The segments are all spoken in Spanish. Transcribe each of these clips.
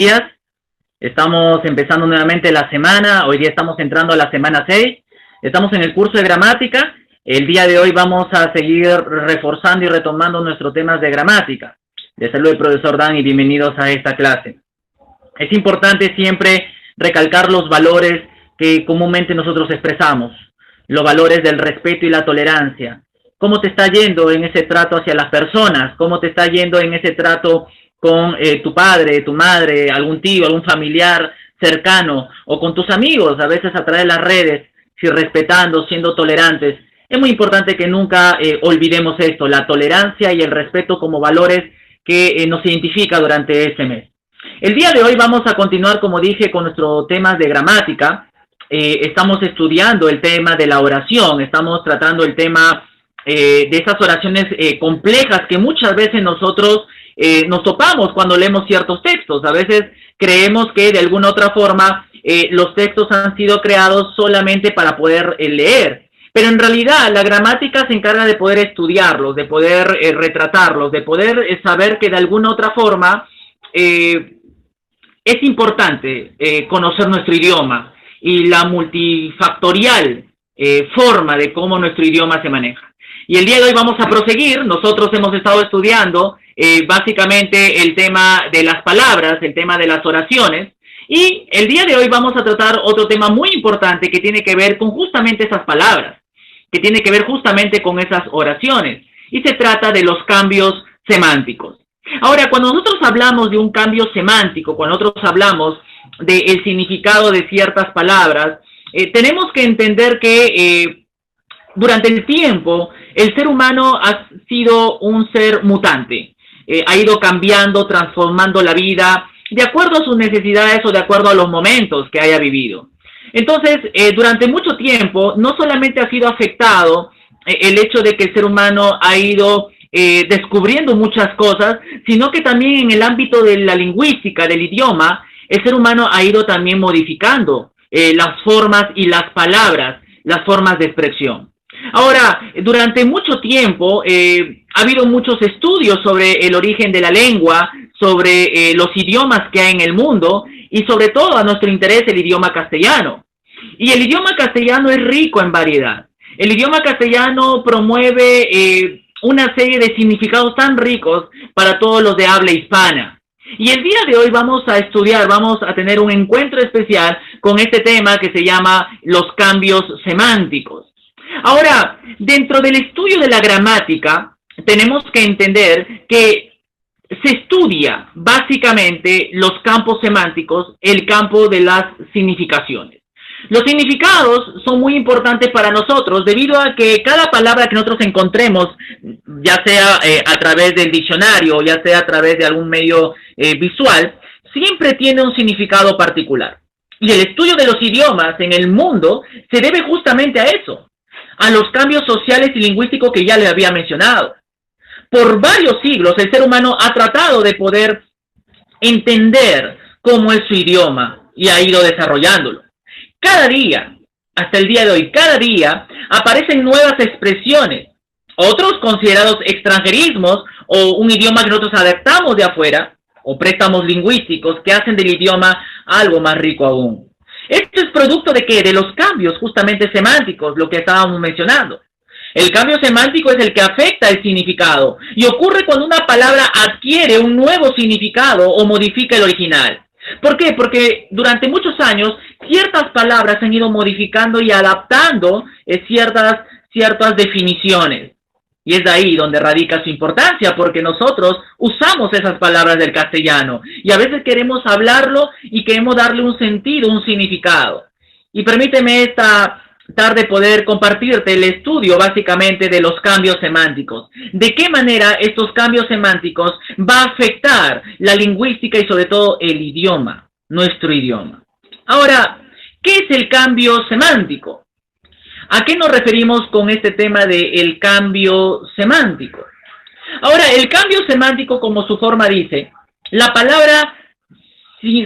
días. Estamos empezando nuevamente la semana. Hoy día estamos entrando a la semana 6. Estamos en el curso de gramática. El día de hoy vamos a seguir reforzando y retomando nuestros temas de gramática. Les saludo el profesor Dan y bienvenidos a esta clase. Es importante siempre recalcar los valores que comúnmente nosotros expresamos. Los valores del respeto y la tolerancia. ¿Cómo te está yendo en ese trato hacia las personas? ¿Cómo te está yendo en ese trato con tu padre, tu madre, algún tío, algún familiar cercano, o con tus amigos, a veces a través de las redes, si respetando, siendo tolerantes? Es muy importante que nunca olvidemos esto, la tolerancia y el respeto como valores que nos identifica durante este mes. El día de hoy vamos a continuar, como dije, con nuestro tema de gramática. Estamos estudiando el tema de la oración, estamos tratando el tema de esas oraciones complejas que muchas veces nosotros nos topamos cuando leemos ciertos textos. A veces creemos que de alguna otra forma los textos han sido creados solamente para poder leer, pero en realidad la gramática se encarga de poder estudiarlos, de poder retratarlos, de poder saber que de alguna otra forma es importante conocer nuestro idioma y la multifactorial forma de cómo nuestro idioma se maneja. Y el día de hoy vamos a proseguir. Nosotros hemos estado estudiando básicamente el tema de las palabras, el tema de las oraciones, y el día de hoy vamos a tratar otro tema muy importante que tiene que ver con justamente esas palabras, que tiene que ver justamente con esas oraciones, y se trata de los cambios semánticos. Ahora, cuando nosotros hablamos de un cambio semántico, cuando nosotros hablamos del significado de ciertas palabras, tenemos que entender que durante el tiempo, el ser humano ha sido un ser mutante. Ha ido cambiando, transformando la vida de acuerdo a sus necesidades o de acuerdo a los momentos que haya vivido. Entonces, durante mucho tiempo, no solamente ha sido afectado el hecho de que el ser humano ha ido descubriendo muchas cosas, sino que también en el ámbito de la lingüística, del idioma, el ser humano ha ido también modificando las formas y las palabras, las formas de expresión. Ahora, durante mucho tiempo ha habido muchos estudios sobre el origen de la lengua, sobre los idiomas que hay en el mundo y sobre todo a nuestro interés el idioma castellano. Y el idioma castellano es rico en variedad. El idioma castellano promueve una serie de significados tan ricos para todos los de habla hispana. Y el día de hoy vamos a estudiar, vamos a tener un encuentro especial con este tema que se llama los cambios semánticos. Ahora, dentro del estudio de la gramática, tenemos que entender que se estudia básicamente los campos semánticos, el campo de las significaciones. Los significados son muy importantes para nosotros debido a que cada palabra que nosotros encontremos, ya sea a través del diccionario o ya sea a través de algún medio visual, siempre tiene un significado particular. Y el estudio de los idiomas en el mundo se debe justamente a eso, a los cambios sociales y lingüísticos que ya le había mencionado. Por varios siglos el ser humano ha tratado de poder entender cómo es su idioma y ha ido desarrollándolo. Cada día, hasta el día de hoy, cada día aparecen nuevas expresiones, otros considerados extranjerismos o un idioma que nosotros adaptamos de afuera, o préstamos lingüísticos que hacen del idioma algo más rico aún. Esto es producto de ¿qué? De los cambios justamente semánticos, lo que estábamos mencionando. El cambio semántico es el que afecta el significado y ocurre cuando una palabra adquiere un nuevo significado o modifica el original. ¿Por qué? Porque durante muchos años ciertas palabras se han ido modificando y adaptando ciertas definiciones. Y es de ahí donde radica su importancia, porque nosotros usamos esas palabras del castellano y a veces queremos hablarlo y queremos darle un sentido, un significado. Y permíteme esta tarde poder compartirte el estudio básicamente de los cambios semánticos. De qué manera estos cambios semánticos va a afectar la lingüística y sobre todo el idioma, nuestro idioma. Ahora, ¿qué es el cambio semántico? ¿A qué nos referimos con este tema del cambio semántico? Ahora, el cambio semántico, como su forma dice, la palabra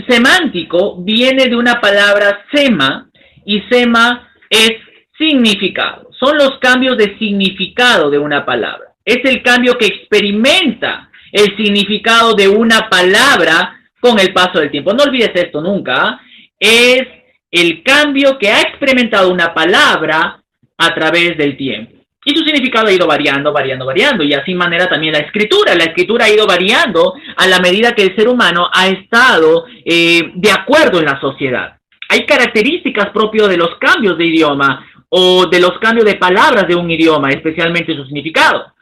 semántico viene de una palabra sema, y sema es significado. Son los cambios de significado de una palabra. Es el cambio que experimenta el significado de una palabra con el paso del tiempo. No olvides esto nunca, ¿ah? Es el cambio que ha experimentado una palabra a través del tiempo. Y su significado ha ido variando, variando, variando. Y así manera también la escritura. La escritura ha ido variando a la medida que el ser humano ha estado de acuerdo en la sociedad. Hay características propias de los cambios de idioma o de los cambios de palabras de un idioma, especialmente su significado.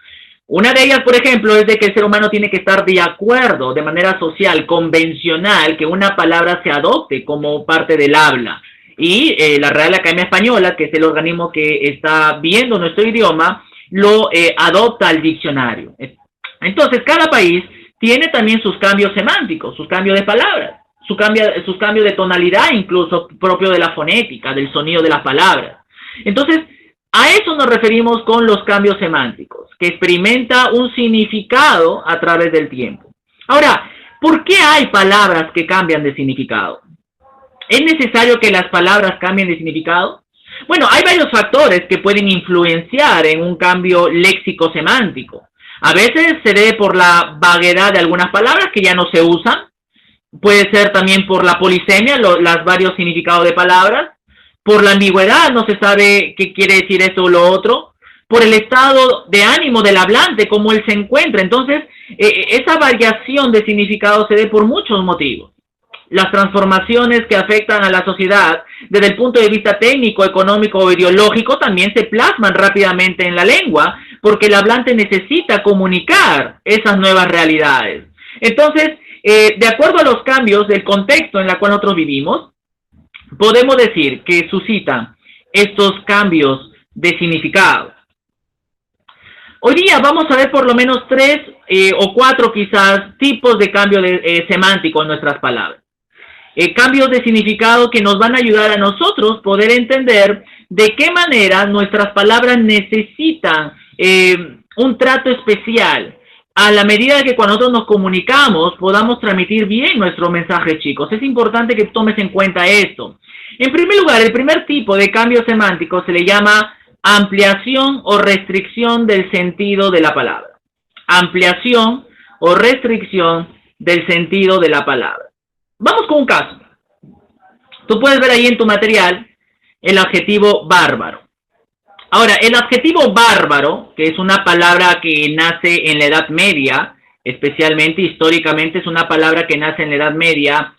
Una de ellas, por ejemplo, es de que el ser humano tiene que estar de acuerdo de manera social, convencional, que una palabra se adopte como parte del habla. Y la Real Academia Española, que es el organismo que está viendo nuestro idioma, lo adopta al diccionario. Entonces, cada país tiene también sus cambios semánticos, sus cambios de palabras, sus cambios de tonalidad, incluso propio de la fonética, del sonido de las palabras. Entonces, a eso nos referimos con los cambios semánticos, que experimenta un significado a través del tiempo. Ahora, ¿por qué hay palabras que cambian de significado? ¿Es necesario que las palabras cambien de significado? Bueno, hay varios factores que pueden influenciar en un cambio léxico-semántico. A veces se debe por la vaguedad de algunas palabras que ya no se usan. Puede ser también por la polisemia, los varios significados de palabras. Por la ambigüedad, no se sabe qué quiere decir esto o lo otro. Por el estado de ánimo del hablante, cómo él se encuentra. Entonces, esa variación de significado se dé por muchos motivos. Las transformaciones que afectan a la sociedad desde el punto de vista técnico, económico o ideológico también se plasman rápidamente en la lengua porque el hablante necesita comunicar esas nuevas realidades. Entonces, de acuerdo a los cambios del contexto en el cual nosotros vivimos, podemos decir que suscitan estos cambios de significado. Hoy día vamos a ver por lo menos 3 o 4 quizás tipos de cambio semántico en nuestras palabras. Cambios de significado que nos van a ayudar a nosotros poder entender de qué manera nuestras palabras necesitan un trato especial a la medida que cuando nosotros nos comunicamos podamos transmitir bien nuestro mensaje, chicos. Es importante que tomes en cuenta esto. En primer lugar, el primer tipo de cambio semántico se le llama ampliación o restricción del sentido de la palabra. Ampliación o restricción del sentido de la palabra. Vamos con un caso. Tú puedes ver ahí en tu material el adjetivo bárbaro. Ahora, el adjetivo bárbaro, que es una palabra que nace en la Edad Media, especialmente históricamente es una palabra que nace en la Edad Media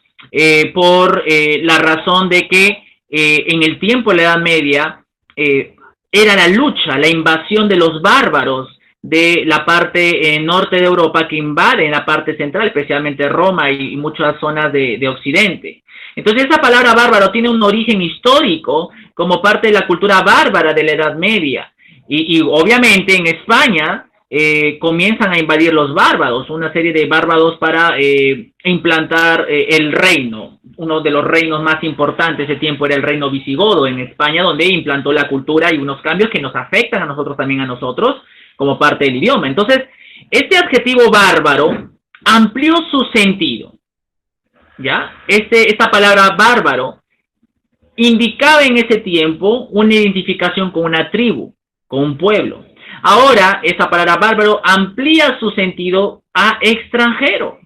por la razón de que en el tiempo de la Edad Media era la lucha, la invasión de los bárbaros de la parte norte de Europa que invaden la parte central, especialmente Roma y muchas zonas de Occidente. Entonces esa palabra bárbaro tiene un origen histórico como parte de la cultura bárbara de la Edad Media. Y obviamente en España comienzan a invadir los bárbaros, una serie de bárbaros para implantar el reino. Uno de los reinos más importantes de ese tiempo era el reino visigodo en España, donde implantó la cultura y unos cambios que nos afectan a nosotros también a nosotros, como parte del idioma. Entonces, este adjetivo bárbaro amplió su sentido, ¿ya? Esta palabra bárbaro indicaba en ese tiempo una identificación con una tribu, con un pueblo. Ahora, esa palabra bárbaro amplía su sentido a extranjero.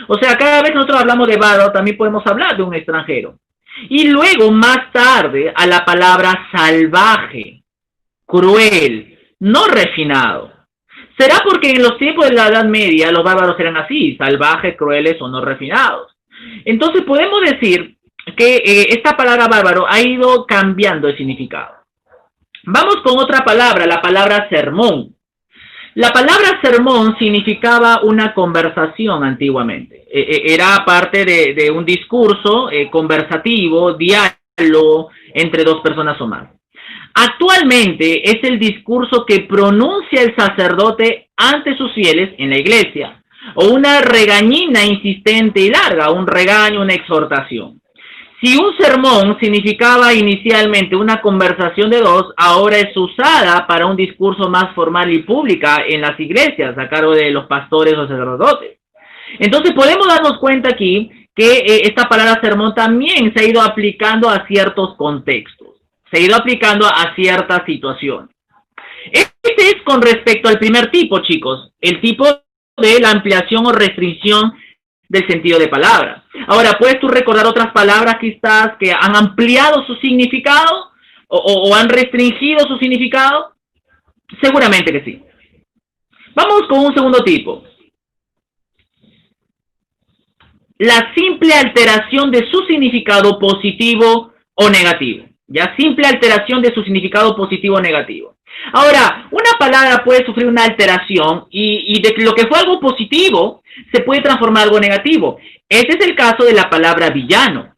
O sea, cada vez que nosotros hablamos de bárbaro, también podemos hablar de un extranjero. Y luego, más tarde, a la palabra salvaje, cruel, no refinado. ¿Será porque en los tiempos de la Edad Media los bárbaros eran así, salvajes, crueles o no refinados? Entonces podemos decir que esta palabra bárbaro ha ido cambiando de significado. Vamos con otra palabra, la palabra sermón. La palabra sermón significaba una conversación antiguamente. Era parte de un discurso conversativo, diálogo entre dos personas o más. Actualmente es el discurso que pronuncia el sacerdote ante sus fieles en la iglesia, o una regañina insistente y larga, un regaño, una exhortación. Si un sermón significaba inicialmente una conversación de dos, ahora es usada para un discurso más formal y pública en las iglesias, a cargo de los pastores o sacerdotes. Entonces podemos darnos cuenta aquí que esta palabra sermón también se ha ido aplicando a ciertos contextos. Se ha ido aplicando a ciertas situaciones. Este es con respecto al primer tipo, chicos, el tipo de la ampliación o restricción del sentido de palabra. Ahora, ¿puedes tú recordar otras palabras quizás que han ampliado su significado o han restringido su significado? Seguramente que sí. Vamos con un segundo tipo. La simple alteración de su significado positivo o negativo. Ya, simple alteración de su significado positivo o negativo. Ahora, una palabra puede sufrir una alteración y de lo que fue algo positivo se puede transformar en algo negativo. Ese es el caso de la palabra villano.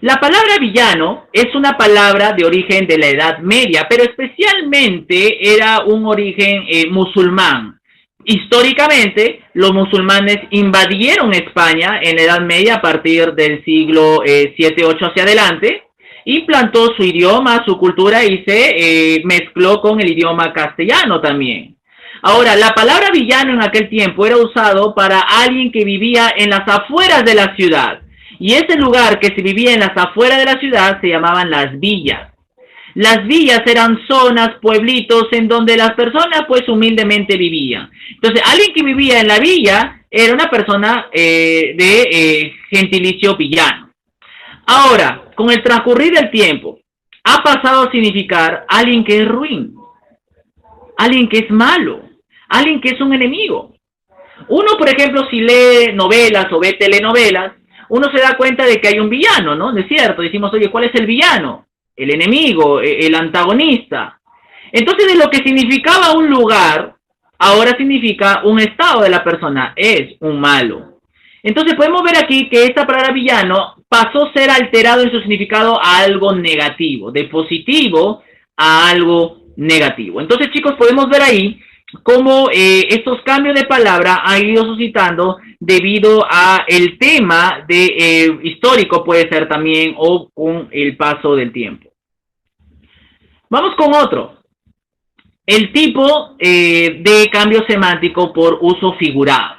La palabra villano es una palabra de origen de la Edad Media, pero especialmente era un origen musulmán. Históricamente, los musulmanes invadieron España en la Edad Media a partir del siglo 7-8 hacia adelante y plantó su idioma, su cultura y se mezcló con el idioma castellano también. Ahora, la palabra villano en aquel tiempo era usado para alguien que vivía en las afueras de la ciudad. Y ese lugar que se vivía en las afueras de la ciudad se llamaban las villas. Las villas eran zonas, pueblitos en donde las personas pues humildemente vivían. Entonces, alguien que vivía en la villa era una persona de gentilicio villano. Ahora, con el transcurrir del tiempo, ha pasado a significar alguien que es ruin, alguien que es malo, alguien que es un enemigo. Uno, por ejemplo, si lee novelas o ve telenovelas, uno se da cuenta de que hay un villano, ¿no? ¿No es cierto? Decimos, oye, ¿cuál es el villano? El enemigo, el antagonista. Entonces, de lo que significaba un lugar, ahora significa un estado de la persona, es un malo. Entonces, podemos ver aquí que esta palabra villano pasó a ser alterado en su significado a algo negativo, de positivo a algo negativo. Entonces, chicos, podemos ver ahí cómo estos cambios de palabra han ido suscitando debido a el tema de histórico, puede ser también, o con el paso del tiempo. Vamos con otro. El tipo de cambio semántico por uso figurado.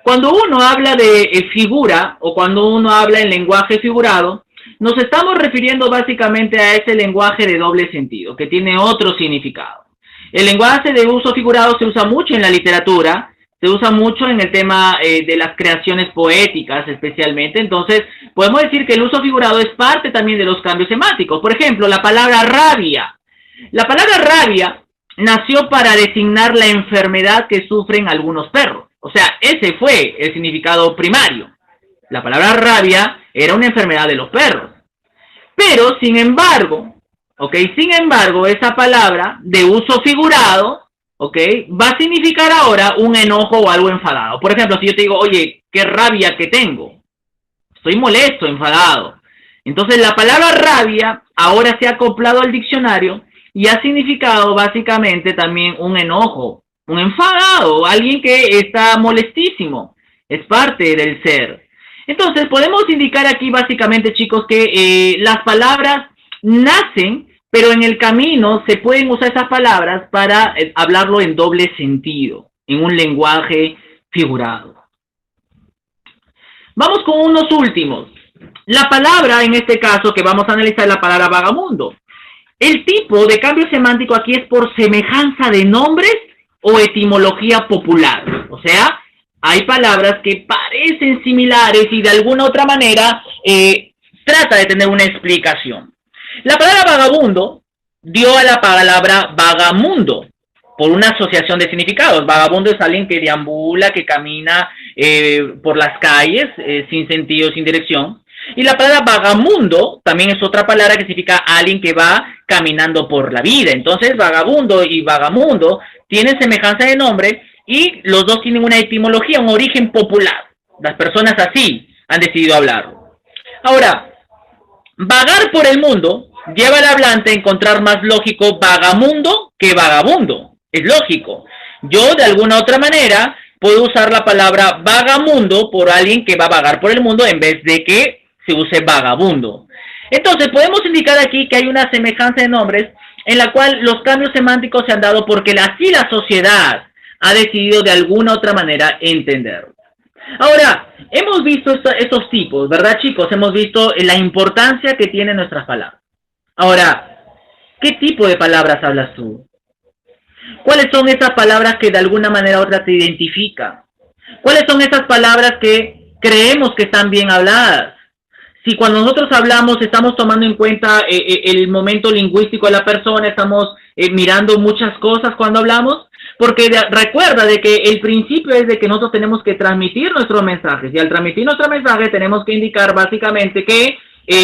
Cuando uno habla de figura o cuando uno habla en lenguaje figurado, nos estamos refiriendo básicamente a ese lenguaje de doble sentido, que tiene otro significado. El lenguaje de uso figurado se usa mucho en la literatura, se usa mucho en el tema de las creaciones poéticas especialmente. Entonces, podemos decir que el uso figurado es parte también de los cambios semánticos. Por ejemplo, la palabra rabia. La palabra rabia nació para designar la enfermedad que sufren algunos perros. O sea, ese fue el significado primario. La palabra rabia era una enfermedad de los perros. Pero, sin embargo, esa palabra de uso figurado, va a significar ahora un enojo o algo enfadado. Por ejemplo, si yo te digo, oye, qué rabia que tengo. Estoy molesto, enfadado. Entonces, la palabra rabia ahora se ha acoplado al diccionario y ha significado básicamente también un enojo, un enfadado, alguien que está molestísimo. Es parte del ser. Entonces, podemos indicar aquí básicamente, chicos, que las palabras nacen, pero en el camino se pueden usar esas palabras para hablarlo en doble sentido, en un lenguaje figurado. Vamos con unos últimos. La palabra, en este caso, que vamos a analizar es la palabra vagamundo. El tipo de cambio semántico aquí es por semejanza de nombres o etimología popular. O sea, hay palabras que parecen similares y de alguna otra manera trata de tener una explicación. La palabra vagabundo dio a la palabra vagamundo por una asociación de significados. Vagabundo es alguien que deambula, que camina por las calles sin sentido, sin dirección. Y la palabra vagamundo también es otra palabra que significa alguien que va caminando por la vida. Entonces, vagabundo y vagamundo tienen semejanza de nombre y los dos tienen una etimología, un origen popular. Las personas así han decidido hablarlo. Ahora, vagar por el mundo lleva al hablante a encontrar más lógico vagamundo que vagabundo. Es lógico. Yo, de alguna otra manera, puedo usar la palabra vagamundo por alguien que va a vagar por el mundo en vez de que se use vagabundo. Entonces, podemos indicar aquí que hay una semejanza de nombres en la cual los cambios semánticos se han dado porque así la sociedad ha decidido de alguna otra manera entenderlo. Ahora, hemos visto estos tipos, ¿verdad, chicos? Hemos visto la importancia que tienen nuestras palabras. Ahora, ¿qué tipo de palabras hablas tú? ¿Cuáles son esas palabras que de alguna manera u otra te identifican? ¿Cuáles son esas palabras que creemos que están bien habladas? Si cuando nosotros hablamos estamos tomando en cuenta el momento lingüístico de la persona, estamos mirando muchas cosas cuando hablamos, porque recuerda de que el principio es de que nosotros tenemos que transmitir nuestros mensajes, y al transmitir nuestro mensaje tenemos que indicar básicamente que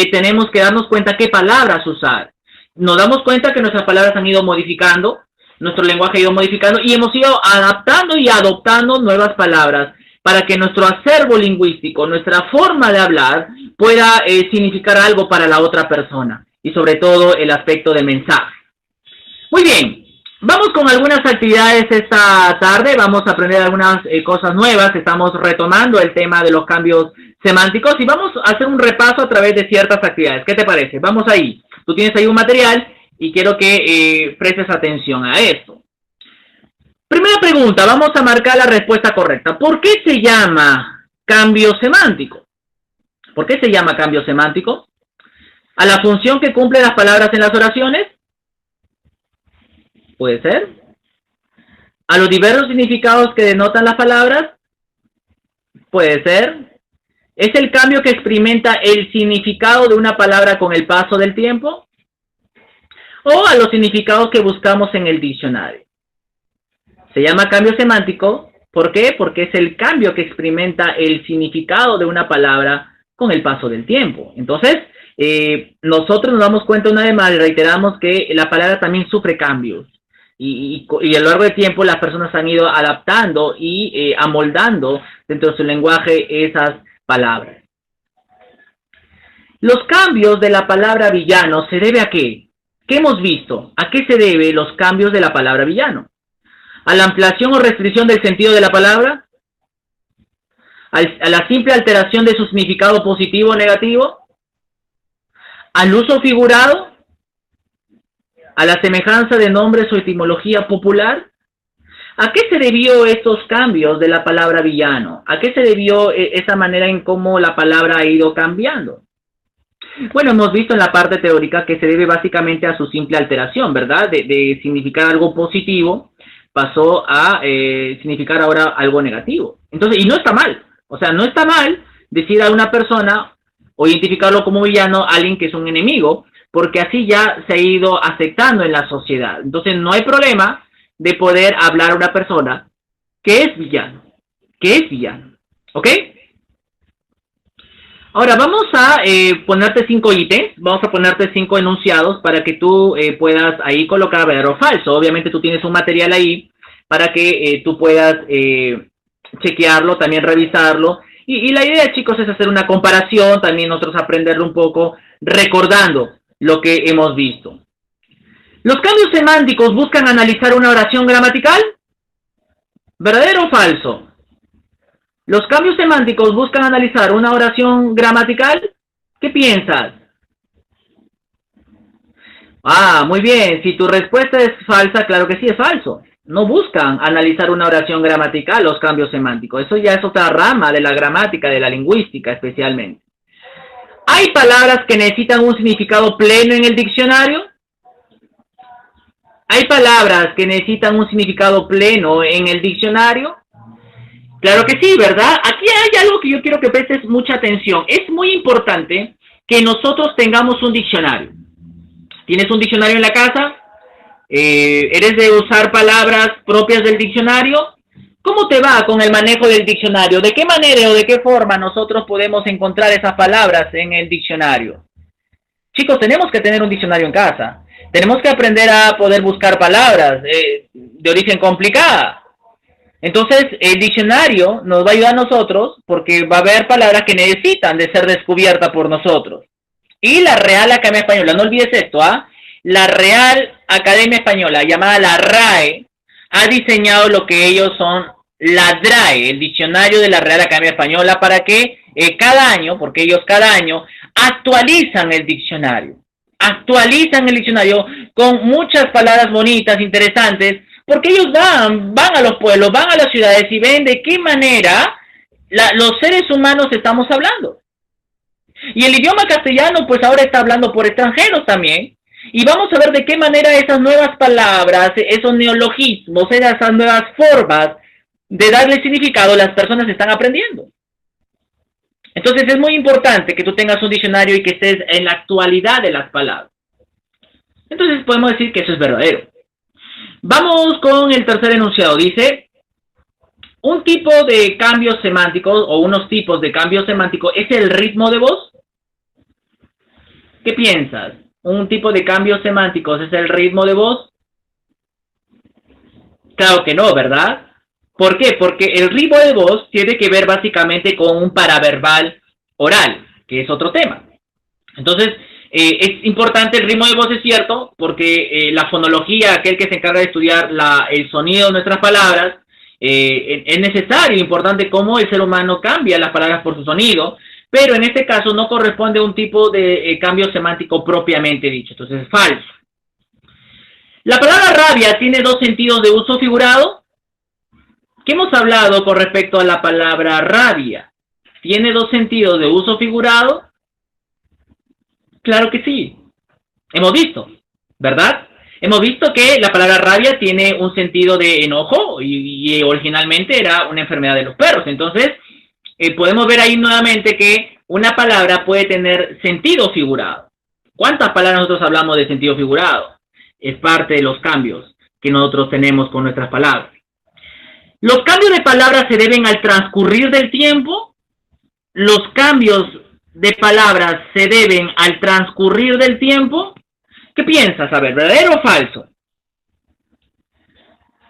tenemos que darnos cuenta qué palabras usar. Nos damos cuenta que nuestras palabras han ido modificando, nuestro lenguaje ha ido modificando y hemos ido adaptando y adoptando nuevas palabras para que nuestro acervo lingüístico, nuestra forma de hablar, pueda significar algo para la otra persona y sobre todo el aspecto de mensaje. Muy bien, vamos con algunas actividades esta tarde, vamos a aprender algunas cosas nuevas, estamos retomando el tema de los cambios semánticos y vamos a hacer un repaso a través de ciertas actividades. ¿Qué te parece? Vamos ahí, tú tienes ahí un material y quiero que prestes atención a esto. Primera pregunta, vamos a marcar la respuesta correcta. ¿Por qué se llama cambio semántico? ¿Por qué se llama cambio semántico? ¿A la función que cumplen las palabras en las oraciones? ¿Puede ser? ¿A los diversos significados que denotan las palabras? Puede ser. ¿Es el cambio que experimenta el significado de una palabra con el paso del tiempo? ¿O a los significados que buscamos en el diccionario? Se llama cambio semántico, ¿por qué? Porque es el cambio que experimenta el significado de una palabra con el paso del tiempo. Entonces, nosotros nos damos cuenta una vez más y reiteramos que la palabra también sufre cambios. Y a lo largo del tiempo las personas han ido adaptando y amoldando dentro de su lenguaje esas palabras. Los cambios de la palabra villano se debe a ¿qué? ¿Qué hemos visto? ¿A qué se debe los cambios de la palabra villano? ¿A la ampliación o restricción del sentido de la palabra? ¿A la simple alteración de su significado positivo o negativo? ¿Al uso figurado? ¿A la semejanza de nombres o etimología popular? ¿A qué se debió estos cambios de la palabra villano? ¿A qué se debió esa manera en cómo la palabra ha ido cambiando? Bueno, hemos visto en la parte teórica que se debe básicamente a su simple alteración, ¿verdad? De significar algo positivo, pasó a significar ahora algo negativo. Entonces, y no está mal. O sea, no está mal decir a una persona o identificarlo como villano, alguien que es un enemigo, porque así ya se ha ido aceptando en la sociedad. Entonces, no hay problema de poder hablar a una persona que es villano. Que es villano. ¿Ok? Ahora, vamos a ponerte 5 ítems, vamos a ponerte 5 enunciados para que tú puedas ahí colocar verdadero o falso. Obviamente tú tienes un material ahí para que tú puedas chequearlo, también revisarlo. Y la idea, chicos, es hacer una comparación, también nosotros aprenderlo un poco recordando lo que hemos visto. ¿Los cambios semánticos buscan analizar una oración gramatical? ¿Verdadero o falso? ¿Los cambios semánticos buscan analizar una oración gramatical? ¿Qué piensas? Ah, muy bien. Si tu respuesta es falsa, claro que sí, es falso. No buscan analizar una oración gramatical, los cambios semánticos. Eso ya es otra rama de la gramática, de la lingüística especialmente. ¿Hay palabras que necesitan un significado pleno en el diccionario? ¿Hay palabras que necesitan un significado pleno en el diccionario? Claro que sí, ¿verdad? Aquí hay algo que yo quiero que prestes mucha atención. Es muy importante que nosotros tengamos un diccionario. ¿Tienes un diccionario en la casa? ¿Eres de usar palabras propias del diccionario? ¿Cómo te va con el manejo del diccionario? ¿De qué manera o de qué forma nosotros podemos encontrar esas palabras en el diccionario? Chicos, tenemos que tener un diccionario en casa. Tenemos que aprender a poder buscar palabras de origen complicada. Entonces, el diccionario nos va a ayudar a nosotros porque va a haber palabras que necesitan de ser descubiertas por nosotros. Y la Real Academia Española, no olvides esto, ¿ah? La Real Academia Española, llamada la RAE, ha diseñado lo que ellos son la DRAE, el diccionario de la Real Academia Española, para que cada año, porque ellos cada año, actualizan el diccionario con muchas palabras bonitas, interesantes, porque ellos van a los pueblos, van a las ciudades y ven de qué manera los seres humanos estamos hablando. Y el idioma castellano pues ahora está hablando por extranjeros también. Y vamos a ver de qué manera esas nuevas palabras, esos neologismos, esas nuevas formas de darle significado, las personas están aprendiendo. Entonces es muy importante que tú tengas un diccionario y que estés en la actualidad de las palabras. Entonces podemos decir que eso es verdadero. Vamos con el tercer enunciado. Dice, un tipo de cambios semánticos o unos tipos de cambios semánticos es el ritmo de voz. ¿Qué piensas? ¿Un tipo de cambios semánticos es el ritmo de voz? Claro que no, ¿verdad? ¿Por qué? Porque el ritmo de voz tiene que ver básicamente con un paraverbal oral, que es otro tema. Entonces, es importante el ritmo de voz, es cierto, porque la fonología, aquel que se encarga de estudiar el sonido de nuestras palabras, es necesario, importante cómo el ser humano cambia las palabras por su sonido, pero en este caso no corresponde a un tipo de cambio semántico propiamente dicho, entonces es falso. La palabra rabia tiene dos sentidos de uso figurado. ¿Qué hemos hablado con respecto a la palabra rabia? ¿Tiene dos sentidos de uso figurado? Claro que sí. Hemos visto, ¿verdad? Hemos visto que la palabra rabia tiene un sentido de enojo y originalmente era una enfermedad de los perros. Entonces, podemos ver ahí nuevamente que una palabra puede tener sentido figurado. ¿Cuántas palabras nosotros hablamos de sentido figurado? Es parte de los cambios que nosotros tenemos con nuestras palabras. ¿Los cambios de palabras se deben al transcurrir del tiempo? ¿Los cambios de palabras se deben al transcurrir del tiempo? ¿Qué piensas? A ver, ¿verdadero o falso?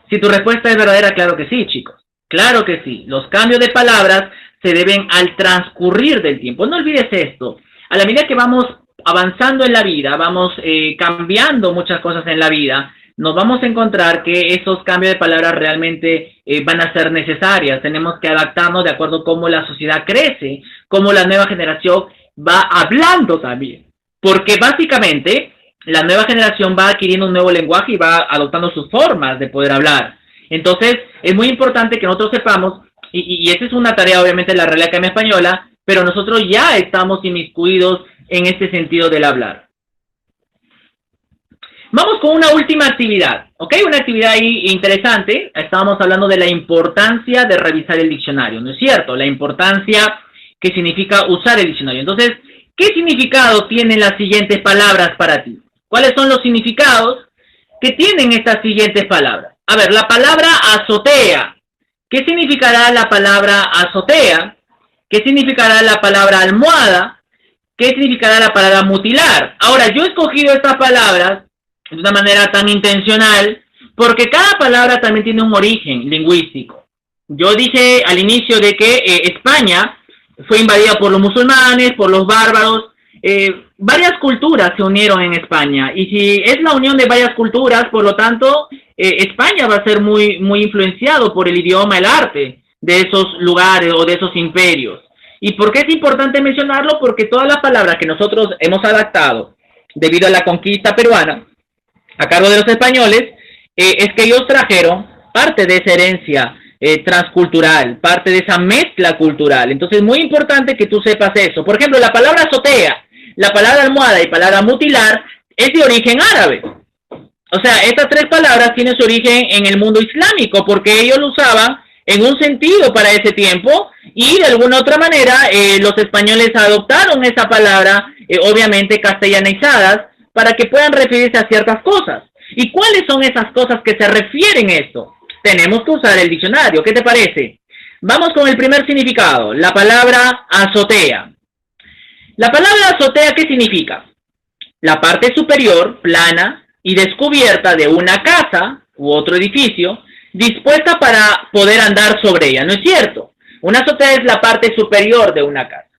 Si tu respuesta es verdadera, claro que sí, chicos. Claro que sí. Los cambios de palabras se deben al transcurrir del tiempo. No olvides esto. A la medida que vamos avanzando en la vida, vamos cambiando muchas cosas en la vida, nos vamos a encontrar que esos cambios de palabras realmente van a ser necesarias. Tenemos que adaptarnos de acuerdo a cómo la sociedad crece, cómo la nueva generación va hablando también. Porque básicamente la nueva generación va adquiriendo un nuevo lenguaje y va adoptando sus formas de poder hablar. Entonces es muy importante que nosotros sepamos, y esa es una tarea obviamente de la Real Academia Española, pero nosotros ya estamos inmiscuidos en este sentido del hablar. Vamos con una última actividad, ¿ok? Una actividad ahí interesante. Estábamos hablando de la importancia de revisar el diccionario, ¿no es cierto? La importancia que significa usar el diccionario. Entonces, ¿qué significado tienen las siguientes palabras para ti? ¿Cuáles son los significados que tienen estas siguientes palabras? A ver, la palabra azotea. ¿Qué significará la palabra azotea? ¿Qué significará la palabra almohada? ¿Qué significará la palabra mutilar? Ahora, yo he escogido estas palabras de una manera tan intencional, porque cada palabra también tiene un origen lingüístico. Yo dije al inicio de que España fue invadida por los musulmanes, por los bárbaros, varias culturas se unieron en España, y si es la unión de varias culturas, por lo tanto, España va a ser muy influenciado por el idioma, el arte de esos lugares o de esos imperios. ¿Y por qué es importante mencionarlo? Porque todas las palabras que nosotros hemos adaptado debido a la conquista peruana, a cargo de los españoles, es que ellos trajeron parte de esa herencia transcultural, parte de esa mezcla cultural. Entonces es muy importante que tú sepas eso. Por ejemplo, la palabra azotea, la palabra almohada y palabra mutilar es de origen árabe. O sea, estas tres palabras tienen su origen en el mundo islámico, porque ellos lo usaban en un sentido para ese tiempo, y de alguna otra manera los españoles adoptaron esa palabra, obviamente castellanizadas, para que puedan referirse a ciertas cosas. ¿Y cuáles son esas cosas que se refieren a esto? Tenemos que usar el diccionario. ¿Qué te parece? Vamos con el primer significado, la palabra azotea. La palabra azotea, ¿qué significa? La parte superior, plana y descubierta de una casa u otro edificio, dispuesta para poder andar sobre ella, ¿no es cierto? Una azotea es la parte superior de una casa.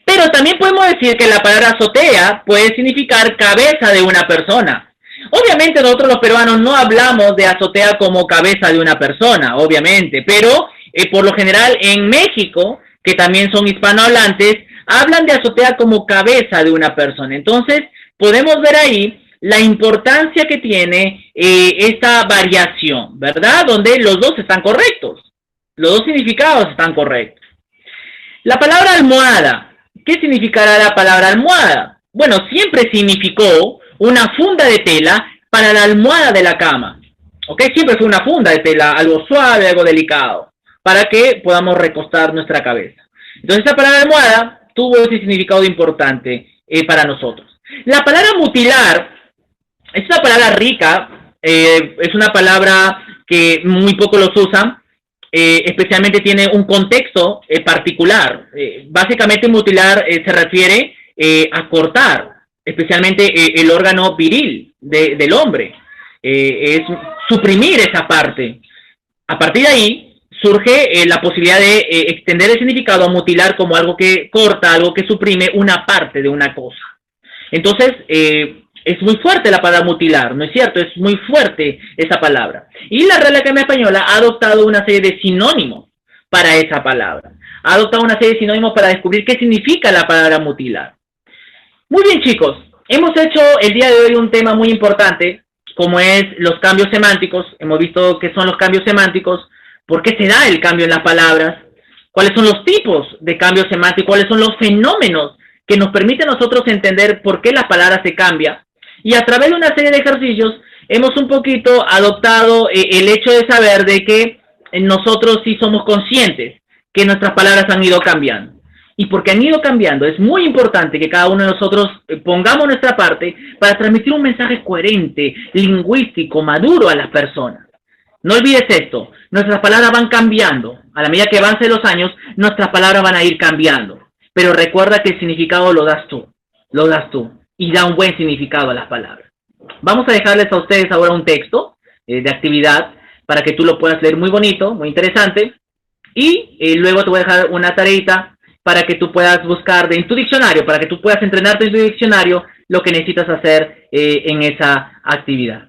Pero también podemos decir que la palabra azotea puede significar cabeza de una persona. Obviamente nosotros los peruanos no hablamos de azotea como cabeza de una persona, obviamente, pero por lo general en México, que también son hispanohablantes, hablan de azotea como cabeza de una persona. Entonces podemos ver ahí la importancia que tiene esta variación, ¿verdad? Donde los dos están correctos, los dos significados están correctos. La palabra almohada. ¿Qué significará la palabra almohada? Bueno, siempre significó una funda de tela para la almohada de la cama. ¿Ok? Siempre fue una funda de tela, algo suave, algo delicado. para que podamos recostar nuestra cabeza. Entonces, esta palabra almohada tuvo ese significado importante para nosotros. La palabra mutilar es una palabra rica, es una palabra que muy poco los usan, especialmente tiene un contexto particular. Básicamente mutilar se refiere a cortar, especialmente el órgano viril del hombre, es suprimir esa parte. A partir de ahí surge la posibilidad de extender el significado a mutilar como algo que corta, algo que suprime una parte de una cosa. Entonces, es muy fuerte la palabra mutilar, ¿no es cierto? Es muy fuerte esa palabra. Y la Real Academia Española ha adoptado una serie de sinónimos para esa palabra. Ha adoptado una serie de sinónimos para descubrir qué significa la palabra mutilar. Muy bien, chicos. Hemos hecho el día de hoy un tema muy importante, como es los cambios semánticos. Hemos visto qué son los cambios semánticos, por qué se da el cambio en las palabras, cuáles son los tipos de cambios semánticos, cuáles son los fenómenos que nos permiten a nosotros entender por qué la palabra se cambia. Y a través de una serie de ejercicios hemos un poquito adoptado el hecho de saber de que nosotros sí somos conscientes que nuestras palabras han ido cambiando. Y porque han ido cambiando, es muy importante que cada uno de nosotros pongamos nuestra parte para transmitir un mensaje coherente, lingüístico, maduro a las personas. No olvides esto, nuestras palabras van cambiando. A la medida que avancen los años, nuestras palabras van a ir cambiando. Pero recuerda que el significado lo das tú, y da un buen significado a las palabras. Vamos a dejarles a ustedes ahora un texto de actividad para que tú lo puedas leer muy bonito, muy interesante, y luego te voy a dejar una tareita para que tú puedas buscar en tu diccionario, para que tú puedas entrenarte en tu diccionario lo que necesitas hacer en esa actividad.